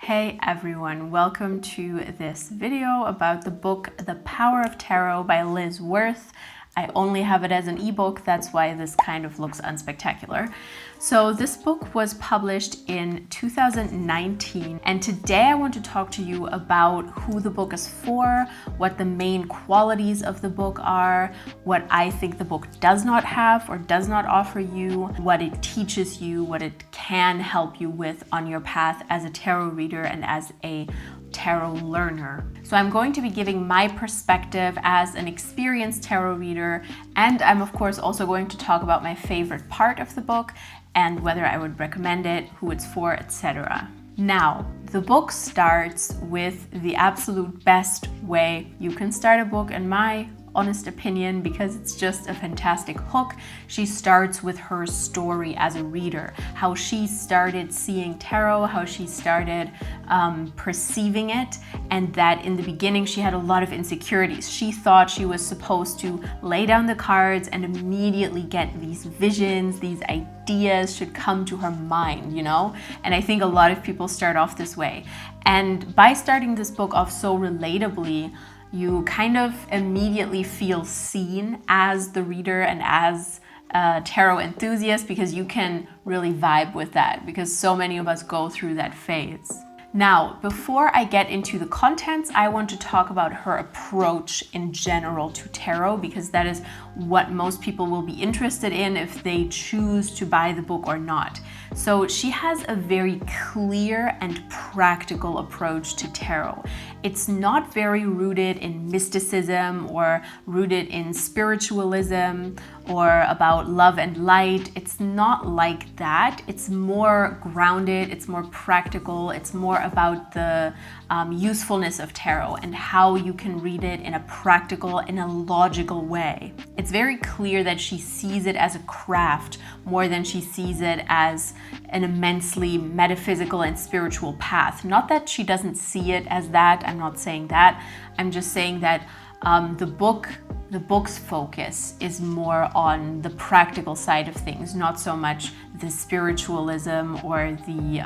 Hey everyone, welcome to this video about the book The Power of Tarot by Liz Worth. I only have it as an ebook, that's why this kind of looks unspectacular. So this book was published in 2019, and today I want to talk to you about who the book is for, what the main qualities of the book are, what I think the book does not have or does not offer you, what it teaches you, what it can help you with on your path as a tarot reader and as a tarot learner. So I'm going to be giving my perspective as an experienced tarot reader, and I'm of course also going to talk about my favorite part of the book and whether I would recommend it, who it's for, etc. Now, the book starts with the absolute best way you can start a book, in my honest opinion, because it's just a fantastic hook. She starts with her story as a reader, how she started seeing tarot, how she started perceiving it, and that in the beginning she had a lot of insecurities. She thought she was supposed to lay down the cards and immediately get these visions, these ideas should come to her mind, you know? And I think a lot of people start off this way. And by starting this book off so relatably, you kind of immediately feel seen as the reader and as a tarot enthusiast, because you can really vibe with that, because so many of us go through that phase. Now, before I get into the contents, I want to talk about her approach in general to tarot, because that is what most people will be interested in if they choose to buy the book or not. So she has a very clear and practical approach to tarot. It's not very rooted in mysticism or rooted in spiritualism or about love and light. It's not like that. It's more grounded, it's more practical, it's more about the usefulness of tarot and how you can read it in a practical, in a logical way. It's very clear that she sees it as a craft more than she sees it as an immensely metaphysical and spiritual path. Not that she doesn't see it as that, I'm not saying that. I'm just saying that the book's focus is more on the practical side of things, not so much the spiritualism or the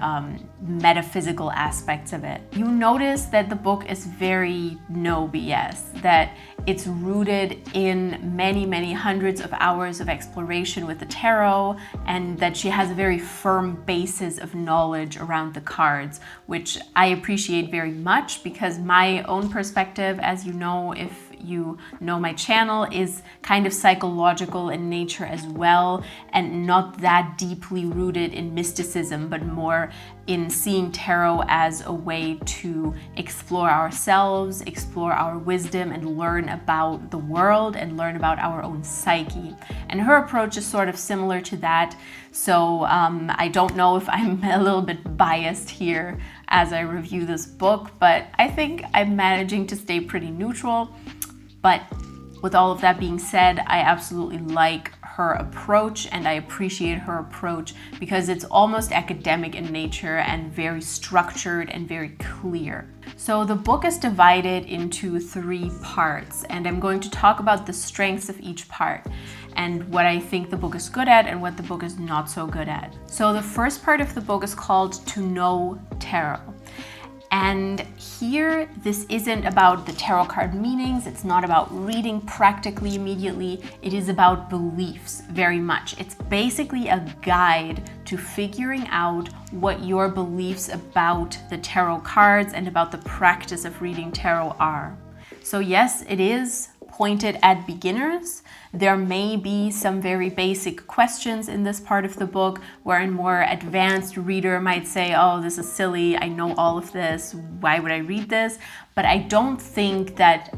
metaphysical aspects of it. You notice that the book is very no BS, that it's rooted in many, many hundreds of hours of exploration with the tarot, and that she has a very firm basis of knowledge around the cards, which I appreciate very much, because my own perspective, as you know, if you know my channel, is kind of psychological in nature as well, and not that deeply rooted in mysticism, but more in seeing tarot as a way to explore ourselves, explore our wisdom, and learn about the world and learn about our own psyche. And her approach is sort of similar to that. So I don't know if I'm a little bit biased here as I review this book, but I think I'm managing to stay pretty neutral. But with all of that being said, I absolutely like her approach, and I appreciate her approach because it's almost academic in nature and very structured and very clear. So the book is divided into 3 parts, and I'm going to talk about the strengths of each part and what I think the book is good at and what the book is not so good at. So the first part of the book is called To Know Tarot. And here, this isn't about the tarot card meanings, it's not about reading practically immediately, it is about beliefs very much. It's basically a guide to figuring out what your beliefs about the tarot cards and about the practice of reading tarot are. So yes, it is pointed at beginners. There may be some very basic questions in this part of the book where a more advanced reader might say, oh, this is silly, I know all of this, why would I read this? But I don't think that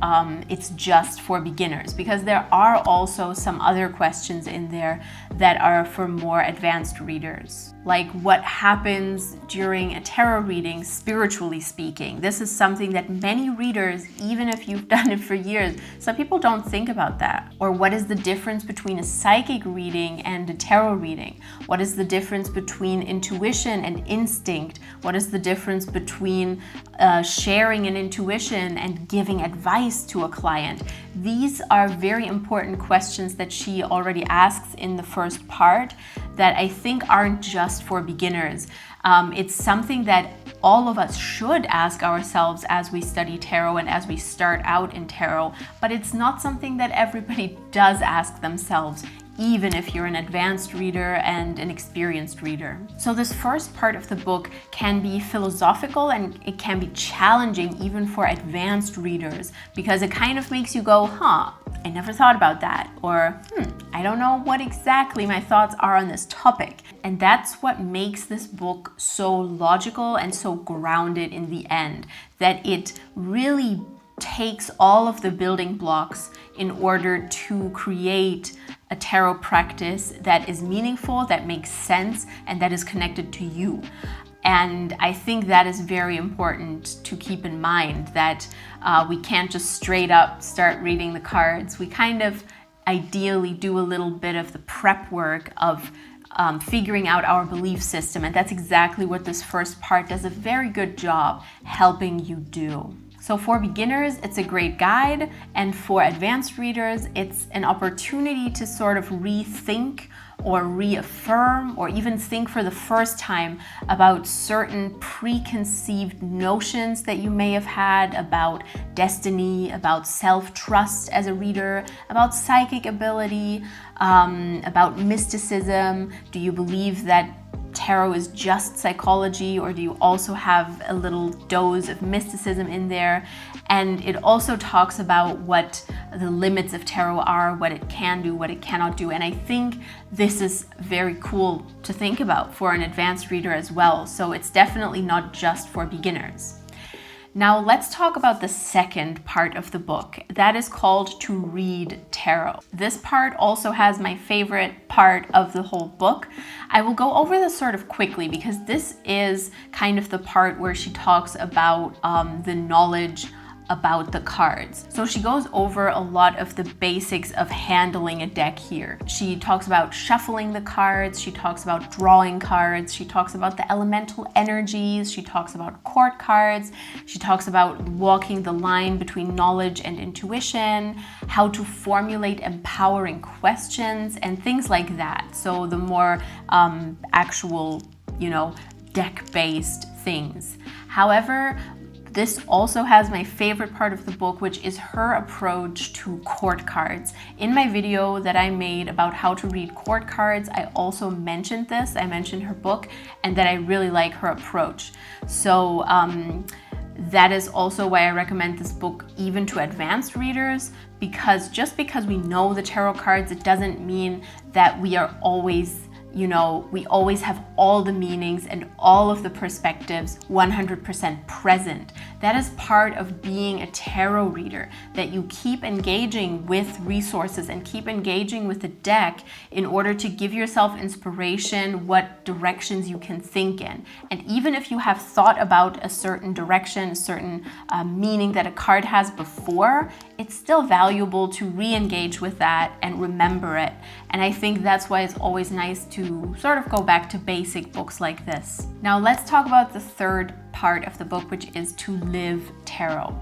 it's just for beginners, because there are also some other questions in there that are for more advanced readers. Like what happens during a tarot reading, spiritually speaking. This is something that many readers, even if you've done it for years, some people don't think about that. Or what is the difference between a psychic reading and a tarot reading? What is the difference between intuition and instinct? What is the difference between sharing an intuition and giving advice to a client? These are very important questions that she already asks in the first part that I think aren't just for beginners. It's something that all of us should ask ourselves as we study tarot and as we start out in tarot, but it's not something that everybody does ask themselves, even if you're an advanced reader and an experienced reader. So this first part of the book can be philosophical and it can be challenging even for advanced readers, because it kind of makes you go, I never thought about that, or I don't know what exactly my thoughts are on this topic. And that's what makes this book so logical and so grounded in the end, that it really takes all of the building blocks in order to create a tarot practice that is meaningful, that makes sense, and that is connected to you. And I think that is very important to keep in mind, that we can't just straight up start reading the cards. We kind of ideally do a little bit of the prep work of figuring out our belief system. And that's exactly what this first part does a very good job helping you do. So for beginners, it's a great guide, and for advanced readers, it's an opportunity to sort of rethink or reaffirm or even think for the first time about certain preconceived notions that you may have had about destiny, about self-trust as a reader, about psychic ability, about mysticism. Do you believe that tarot is just psychology, or do you also have a little dose of mysticism in there? And it also talks about what the limits of tarot are, what it can do, what it cannot do. And I think this is very cool to think about for an advanced reader as well. So it's definitely not just for beginners. Now let's talk about the second part of the book. That is called To Read Tarot. This part also has my favorite part of the whole book. I will go over this sort of quickly because this is kind of the part where she talks about the knowledge about the cards. So she goes over a lot of the basics of handling a deck here. She talks about shuffling the cards, she talks about drawing cards, she talks about the elemental energies, she talks about court cards, she talks about walking the line between knowledge and intuition, how to formulate empowering questions, and things like that. So the more actual, deck-based things. However, this also has my favorite part of the book, which is her approach to court cards. In my video that I made about how to read court cards, I also mentioned this. I mentioned her book and that I really like her approach. So that is also why I recommend this book even to advanced readers, because just because we know the tarot cards, it doesn't mean that we are always we always have all the meanings and all of the perspectives 100% present. That is part of being a tarot reader, that you keep engaging with resources and keep engaging with the deck in order to give yourself inspiration, what directions you can think in. And even if you have thought about a certain direction, a certain meaning that a card has before, it's still valuable to re-engage with that and remember it. And I think that's why it's always nice to sort of go back to basic books like this. Now let's talk about the third part of the book, which is To Live Tarot.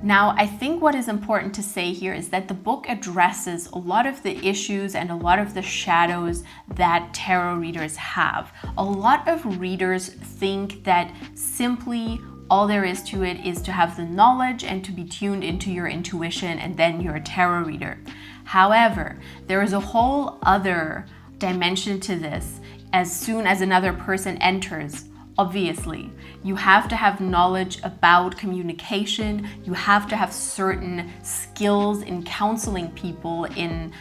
Now, I think what is important to say here is that the book addresses a lot of the issues and a lot of the shadows that tarot readers have. A lot of readers think that simply all there is to it is to have the knowledge and to be tuned into your intuition, and then you're a tarot reader. However, there is a whole other dimension to this. As soon as another person enters, obviously, you have to have knowledge about communication. You have to have certain skills in counseling people, in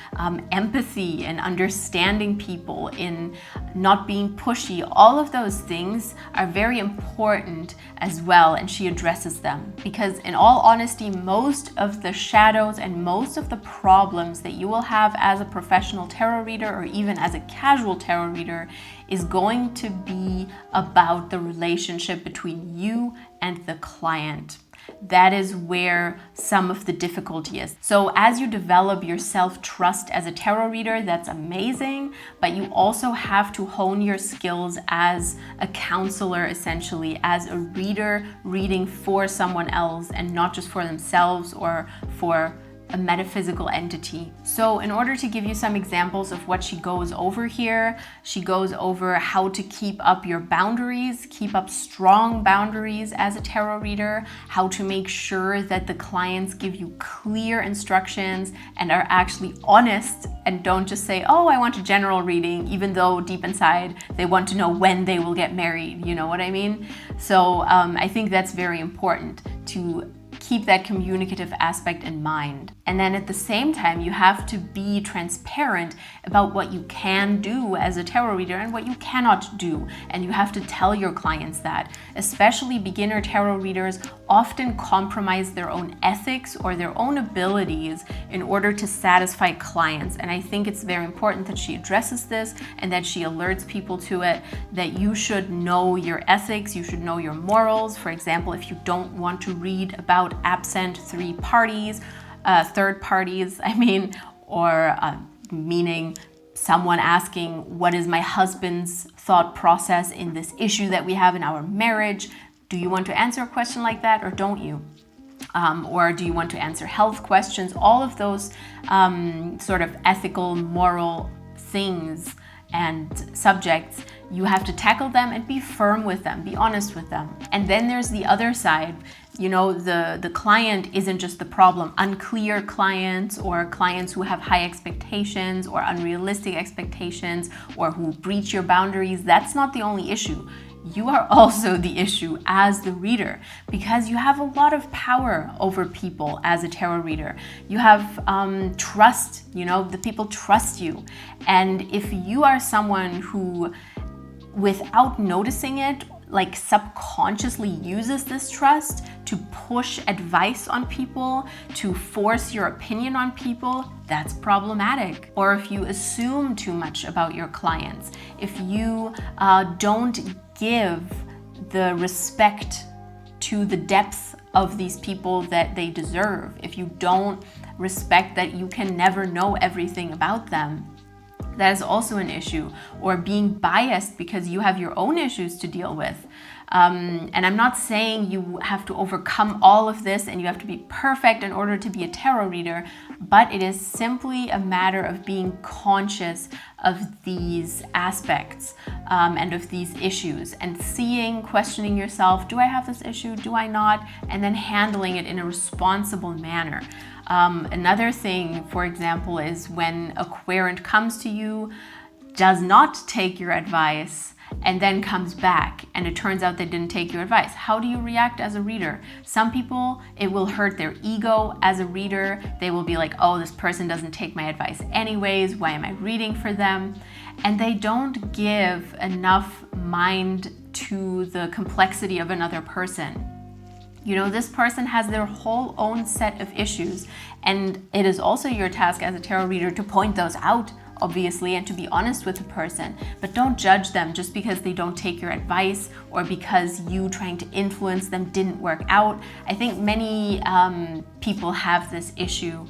empathy and understanding people, in not being pushy. All of those things are very important as well, and she addresses them. Because in all honesty, most of the shadows and most of the problems that you will have as a professional tarot reader or even as a casual tarot reader is going to be about the relationship between you and the client. That is where some of the difficulty is. So as you develop your self-trust as a tarot reader, that's amazing, but you also have to hone your skills as a counselor, essentially, as a reader reading for someone else and not just for themselves or for a metaphysical entity. So in order to give you some examples of what she goes over here, she goes over how to keep up your boundaries, keep up strong boundaries as a tarot reader, how to make sure that the clients give you clear instructions and are actually honest and don't just say, oh, I want a general reading, even though deep inside they want to know when they will get married, you know what I mean? So I think that's very important to keep that communicative aspect in mind. And then at the same time, you have to be transparent about what you can do as a tarot reader and what you cannot do. And you have to tell your clients that. Especially beginner tarot readers often compromise their own ethics or their own abilities in order to satisfy clients. And I think it's very important that she addresses this and that she alerts people to it, that you should know your ethics, you should know your morals. For example, if you don't want to read about absent third parties, or meaning someone asking, what is my husband's thought process in this issue that we have in our marriage? Do you want to answer a question like that or don't you? Or do you want to answer health questions? All of those sort of ethical, moral things and subjects, you have to tackle them and be firm with them, be honest with them. And then there's the other side. You know, the client isn't just the problem. Unclear clients or clients who have high expectations or unrealistic expectations or who breach your boundaries, that's not the only issue. You are also the issue as the reader, because you have a lot of power over people as a tarot reader. You have trust, you know, the people trust you. And if you are someone who, without noticing it, like subconsciously uses this trust to push advice on people, to force your opinion on people, that's problematic. Or if you assume too much about your clients, if you don't give the respect to the depth of these people that they deserve, if you don't respect that you can never know everything about them, that is also an issue. Or being biased because you have your own issues to deal with. And I'm not saying you have to overcome all of this and you have to be perfect in order to be a tarot reader, but it is simply a matter of being conscious of these aspects and of these issues and seeing, questioning yourself, do I have this issue, do I not? And then handling it in a responsible manner. Another thing, for example, is when a querent comes to you, does not take your advice, and then comes back and it turns out they didn't take your advice. How do you react as a reader? Some people, it will hurt their ego as a reader. They will be like, oh, this person doesn't take my advice anyways. Why am I reading for them? And they don't give enough mind to the complexity of another person. You know, this person has their whole own set of issues, and it is also your task as a tarot reader to point those out, obviously, and to be honest with the person. But don't judge them just because they don't take your advice or because you trying to influence them didn't work out. I think many people have this issue.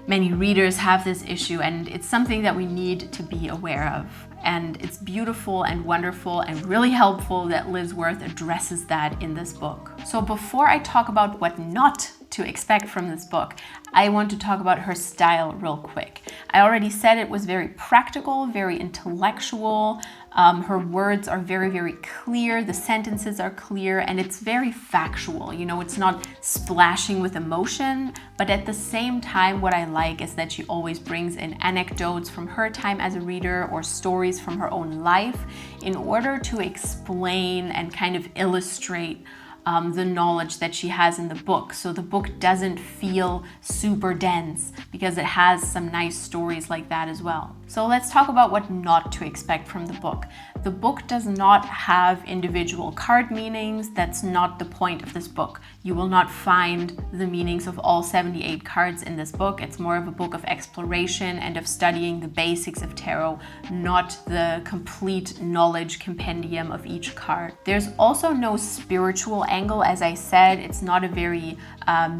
Many readers have this issue, and it's something that we need to be aware of. And it's beautiful and wonderful and really helpful that Liz Worth addresses that in this book. So before I talk about what not to expect from this book, I want to talk about her style real quick. I already said it was very practical, very intellectual. Her words are very, very clear. The sentences are clear and it's very factual. You know, it's not splashing with emotion, but at the same time, what I like is that she always brings in anecdotes from her time as a reader or stories from her own life in order to explain and kind of illustrate the knowledge that she has in the book. So the book doesn't feel super dense because it has some nice stories like that as well. So let's talk about what not to expect from the book. The book does not have individual card meanings. That's not the point of this book. You will not find the meanings of all 78 cards in this book. It's more of a book of exploration and of studying the basics of tarot, not the complete knowledge compendium of each card. There's also no spiritual angle. As I said, it's not a very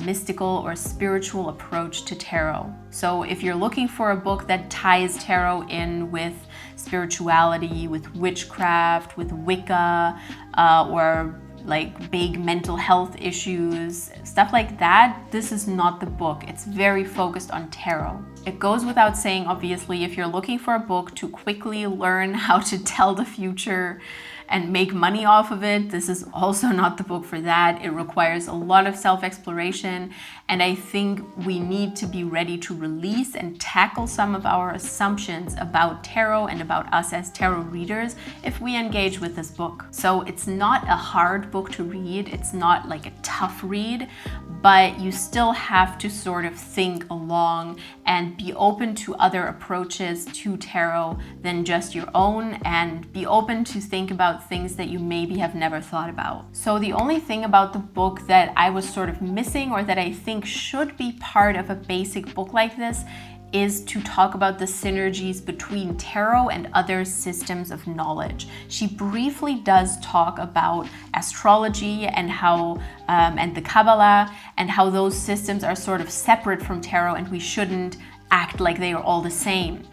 mystical or spiritual approach to tarot. So if you're looking for a book that ties tarot in with spirituality, with witchcraft, with Wicca, or like big mental health issues, stuff like that, this is not the book. It's very focused on tarot. It goes without saying, obviously, if you're looking for a book to quickly learn how to tell the future and make money off of it, this is also not the book for that. It requires a lot of self-exploration, and I think we need to be ready to release and tackle some of our assumptions about tarot and about us as tarot readers if we engage with this book. So it's not a hard book to read, it's not like a tough read, but you still have to sort of think along and be open to other approaches to tarot than just your own, and be open to think about things that you maybe have never thought about. So the only thing about the book that I was sort of missing, or that I think should be part of a basic book like this, is to talk about the synergies between tarot and other systems of knowledge. She briefly does talk about astrology and how and the Kabbalah, and how those systems are sort of separate from tarot and we shouldn't act like they are all the same.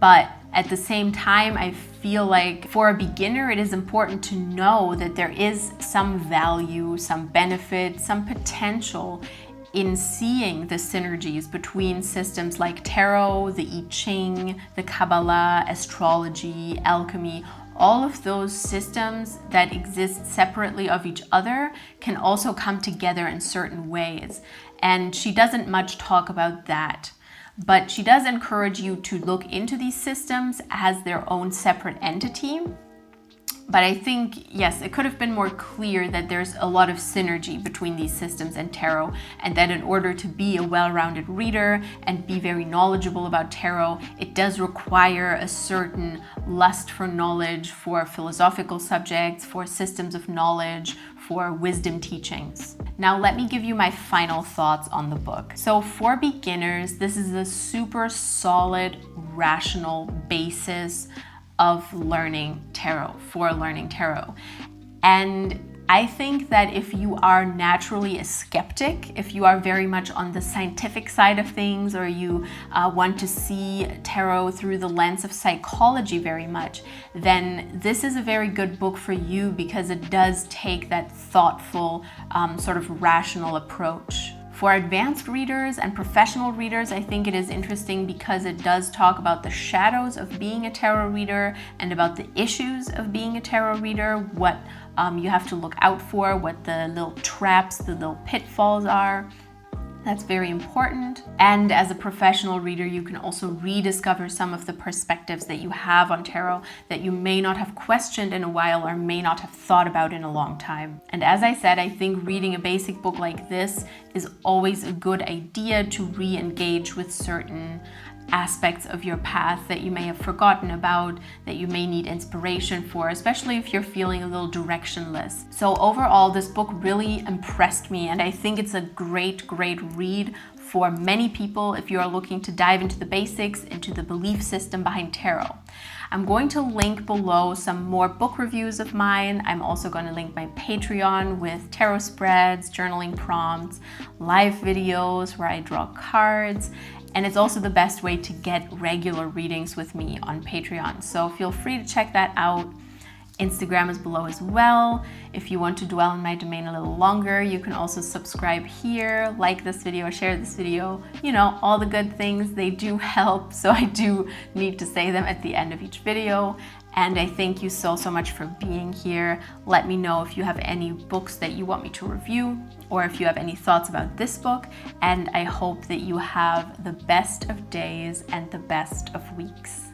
But at the same time, I feel like for a beginner, it is important to know that there is some value, some benefit, some potential in seeing the synergies between systems like tarot, the I Ching, the Kabbalah, astrology, alchemy. All of those systems that exist separately of each other can also come together in certain ways. And she doesn't much talk about that. But she does encourage you to look into these systems as their own separate entity. But I think, yes, it could have been more clear that there's a lot of synergy between these systems and tarot, and that in order to be a well-rounded reader and be very knowledgeable about tarot, it does require a certain lust for knowledge, for philosophical subjects, for systems of knowledge, for wisdom teachings. Now let me give you my final thoughts on the book. So for beginners, this is a super solid, rational basis of learning tarot, for learning tarot. And I think that if you are naturally a skeptic, if you are very much on the scientific side of things, or you want to see tarot through the lens of psychology very much, then this is a very good book for you, because it does take that thoughtful, sort of rational approach. For advanced readers and professional readers, I think it is interesting because it does talk about the shadows of being a tarot reader and about the issues of being a tarot reader, what you have to look out for, what the little traps, the little pitfalls are. That's very important. And as a professional reader, you can also rediscover some of the perspectives that you have on tarot that you may not have questioned in a while or may not have thought about in a long time. And as I said, I think reading a basic book like this is always a good idea to re-engage with certain aspects of your path that you may have forgotten about, that you may need inspiration for, especially if you're feeling a little directionless. So overall, this book really impressed me, and I think it's a great read for many people if you are looking to dive into the basics, into the belief system behind tarot. I'm going to link below some more book reviews of mine. I'm also going to link my Patreon with tarot spreads, journaling prompts, live videos where I draw cards, and it's also the best way to get regular readings with me on Patreon. So feel free to check that out. Instagram is below as well. If you want to dwell in my domain a little longer, you can also subscribe here, like this video, share this video, you know, all the good things, they do help. So I do need to say them at the end of each video. And I thank you so much for being here. Let me know if you have any books that you want me to review, or if you have any thoughts about this book. And I hope that you have the best of days and the best of weeks.